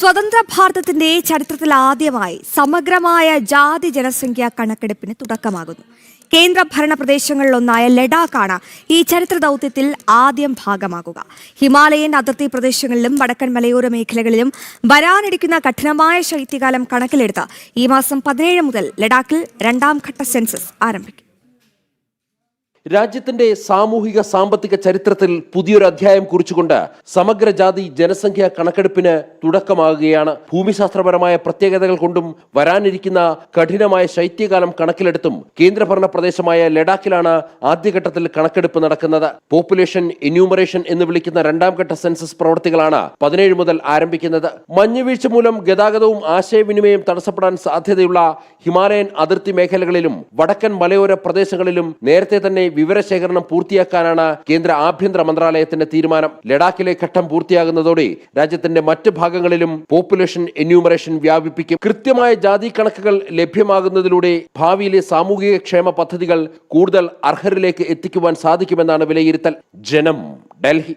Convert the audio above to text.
സ്വതന്ത്ര ഭാരതത്തിന്റെ ചരിത്രത്തിൽ ആദ്യമായി സമഗ്രമായ ജാതി ജനസംഖ്യാ കണക്കെടുപ്പിന് തുടക്കമാകുന്നു. കേന്ദ്ര ഭരണ പ്രദേശങ്ങളിലൊന്നായ ലഡാക്കാണ് ഈ ചരിത്ര ദൗത്യത്തിൽ ആദ്യം ഭാഗമാകുക. ഹിമാലയൻ അതിർത്തി പ്രദേശങ്ങളിലും വടക്കൻ മലയോര മേഖലകളിലും വരാനിരിക്കുന്ന കഠിനമായ ശൈത്യകാലം കണക്കിലെടുത്ത് ഈ മാസം 17 മുതൽ ലഡാക്കിൽ രണ്ടാം ഘട്ട സെൻസസ് ആരംഭിക്കും. രാജ്യത്തിന്റെ സാമൂഹിക സാമ്പത്തിക ചരിത്രത്തിൽ പുതിയൊരു അധ്യായം കുറിച്ചുകൊണ്ട് സമഗ്ര ജാതി ജനസംഖ്യാ കണക്കെടുപ്പിന് തുടക്കമാകുകയാണ്. ഭൂമിശാസ്ത്രപരമായ പ്രത്യേകതകൾ കൊണ്ടും വരാനിരിക്കുന്ന കഠിനമായ ശൈത്യകാലം കണക്കിലെടുത്തും കേന്ദ്രഭരണ പ്രദേശമായ ലഡാക്കിലാണ് ആദ്യഘട്ടത്തിൽ കണക്കെടുപ്പ് നടക്കുന്നത്. പോപ്പുലേഷൻ എന്യൂമറേഷൻ എന്ന് വിളിക്കുന്ന രണ്ടാം ഘട്ട സെൻസസ് പ്രവൃത്തികളാണ് 17 മുതൽ ആരംഭിക്കുന്നത്. മഞ്ഞുവീഴ്ച മൂലം ഗതാഗതവും ആശയവിനിമയം തടസ്സപ്പെടാൻ സാധ്യതയുള്ള ഹിമാലയൻ അതിർത്തി മേഖലകളിലും വടക്കൻ മലയോര പ്രദേശങ്ങളിലും നേരത്തെ തന്നെ വിവരശേഖരണം പൂർത്തിയാക്കാനാണ് കേന്ദ്ര ആഭ്യന്തര മന്ത്രാലയത്തിന്റെ തീരുമാനം. ലഡാക്കിലെ ഘട്ടം പൂർത്തിയാകുന്നതോടെ രാജ്യത്തിന്റെ മറ്റ് ഭാഗങ്ങളിലും പോപ്പുലേഷൻ എന്യൂമറേഷൻ വ്യാപിപ്പിക്കും. കൃത്യമായ ജാതി കണക്കുകൾ ലഭ്യമാകുന്നതിലൂടെ ഭാവിയിലെ സാമൂഹിക ക്ഷേമ പദ്ധതികൾ കൂടുതൽ അർഹരിലേക്ക് എത്തിക്കുവാൻ സാധിക്കുമെന്നാണ് വിലയിരുത്തൽ. ജനം, ഡൽഹി.